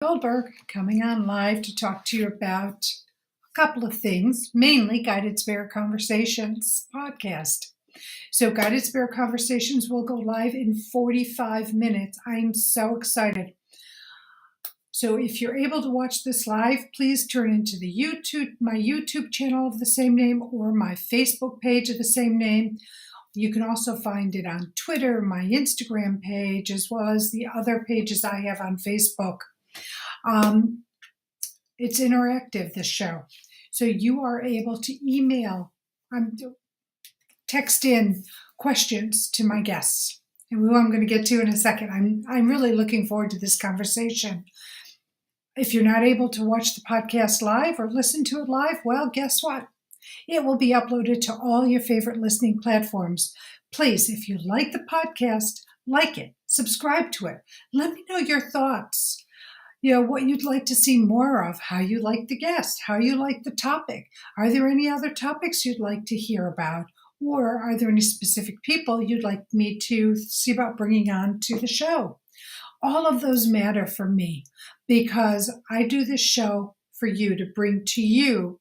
Goldberg coming on live to talk to you about a couple of things, mainly Guided Spirit Conversations podcast. So Guided Spirit Conversations will go live in 45 minutes. I'm so excited. So if you're able to watch this live, please turn into my YouTube channel of the same name or my Facebook page of the same name. You can also find it on Twitter, my Instagram page, as well as the other pages I have on Facebook. It's interactive, this show. So you are able to text in questions to my guests, and who I'm going to get to in a second. I'm really looking forward to this conversation. If you're not able to watch the podcast live or listen to it live, well, guess what? It will be uploaded to all your favorite listening platforms. Please, if you like the podcast, like it, subscribe to it. Let me know your thoughts. What you'd like to see more of, how you like the guest, how you like the topic. Are there any other topics you'd like to hear about? Or are there any specific people you'd like me to see about bringing on to the show? All of those matter for me because I do this show for you to bring to you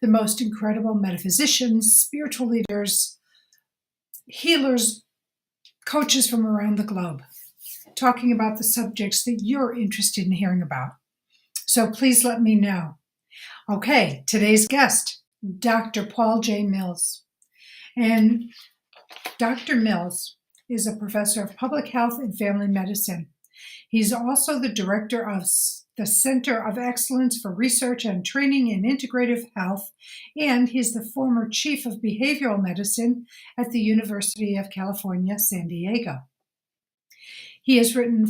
the most incredible metaphysicians, spiritual leaders, healers, coaches from around the globe, talking about the subjects that you're interested in hearing about. So please let me know. Okay, today's guest, Dr. Paul J. Mills. And Dr. Mills is a professor of public health and family medicine. He's also the director of the Center of Excellence for Research and Training in Integrative Health, and he's the former chief of behavioral medicine at the University of California, San Diego. He has written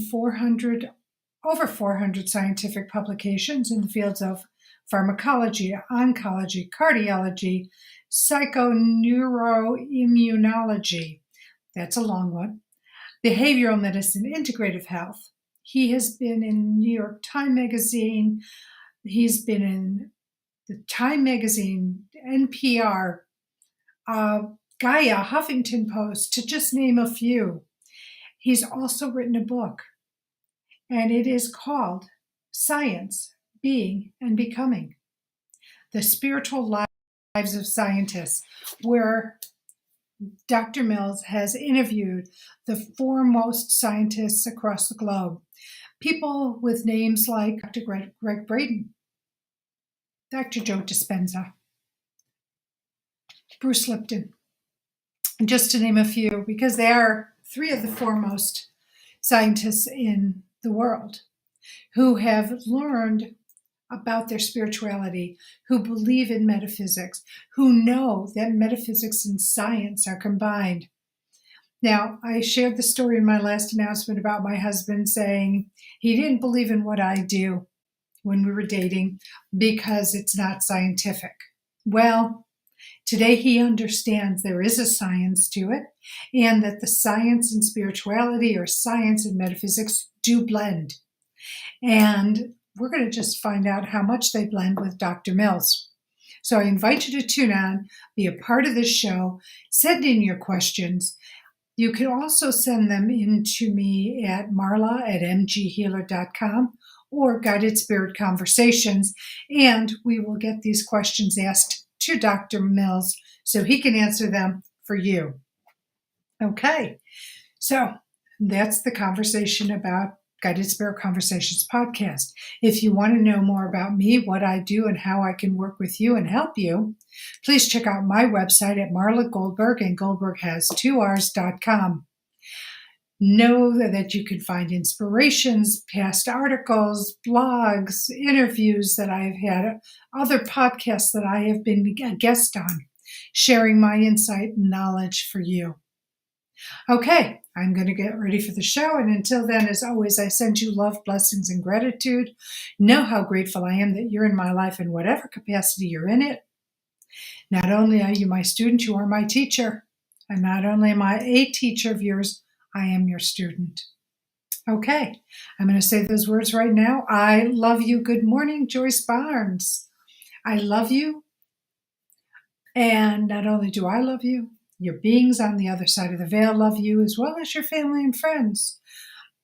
over 400 scientific publications in the fields of pharmacology, oncology, cardiology, psychoneuroimmunology, that's a long one, behavioral medicine, integrative health. He has been in New York Times Magazine. He's been in the Time Magazine, NPR, Gaia, Huffington Post, to just name a few. He's also written a book, and it is called Science, Being, and Becoming: The Spiritual Lives of Scientists, where Dr. Mills has interviewed the foremost scientists across the globe. People with names like Dr. Greg Braden, Dr. Joe Dispenza, Bruce Lipton, just to name a few, because they are three of the foremost scientists in the world who have learned about their spirituality, who believe in metaphysics, who know that metaphysics and science are combined. Now, I shared the story in my last announcement about my husband saying he didn't believe in what I do when we were dating because it's not scientific. Well, today he understands there is a science to it, and that the science and spirituality, or science and metaphysics, do blend. And we're going to just find out how much they blend with Dr. Mills. So I invite you to tune on, be a part of this show, send in your questions. You can also send them in to me at marla@mghealer.com or Guided Spirit Conversations, and we will get these questions asked to Dr. Mills so he can answer them for you. Okay, so that's the conversation about Guided Spirit Conversations podcast. If you want to know more about me, what I do, and how I can work with you and help you, please check out my website at MarlaGoldberg, and Goldberg has 2Rs.com. Know that you can find inspirations, past articles, blogs, interviews that I've had, other podcasts that I have been a guest on, sharing my insight and knowledge for you. Okay, I'm going to get ready for the show, and until then, as always, I send you love, blessings, and gratitude. Know how grateful I am that you're in my life in whatever capacity you're in it. Not only are you my student, you are my teacher. And not only am I a teacher of yours, I am your student. Okay, I'm going to say those words right now. I love you. Good morning, Joyce Barnes. I love you. And not only do I love you, your beings on the other side of the veil love you, as well as your family and friends.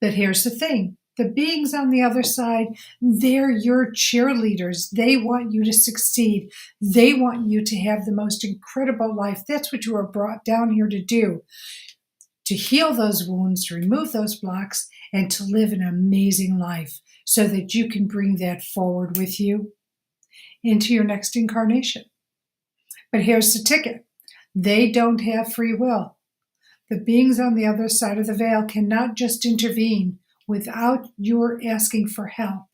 But here's the thing. The beings on the other side, they're your cheerleaders. They want you to succeed. They want you to have the most incredible life. That's what you were brought down here to do, to heal those wounds, to remove those blocks, and to live an amazing life so that you can bring that forward with you into your next incarnation. But here's the ticket. They don't have free will. The beings on the other side of the veil cannot just intervene without your asking for help,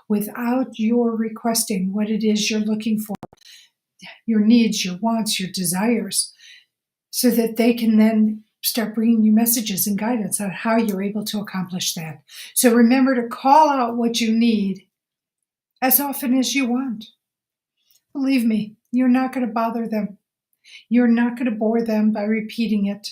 without your requesting what it is you're looking for, your needs, your wants, your desires, so that they can then start bringing you messages and guidance on how you're able to accomplish that. So remember to call out what you need as often as you want. Believe me, you're not going to bother them. You're not going to bore them by repeating it.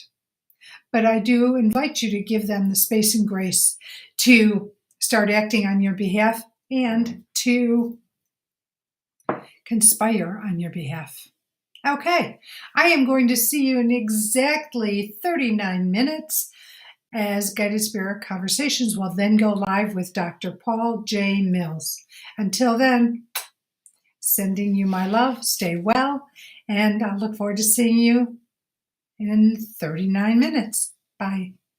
But I do invite you to give them the space and grace to start acting on your behalf and to conspire on your behalf. Okay, I am going to see you in exactly 39 minutes as Guided Spirit Conversations will then go live with Dr. Paul J. Mills. Until then, sending you my love, stay well, and I look forward to seeing you in 39 minutes. Bye.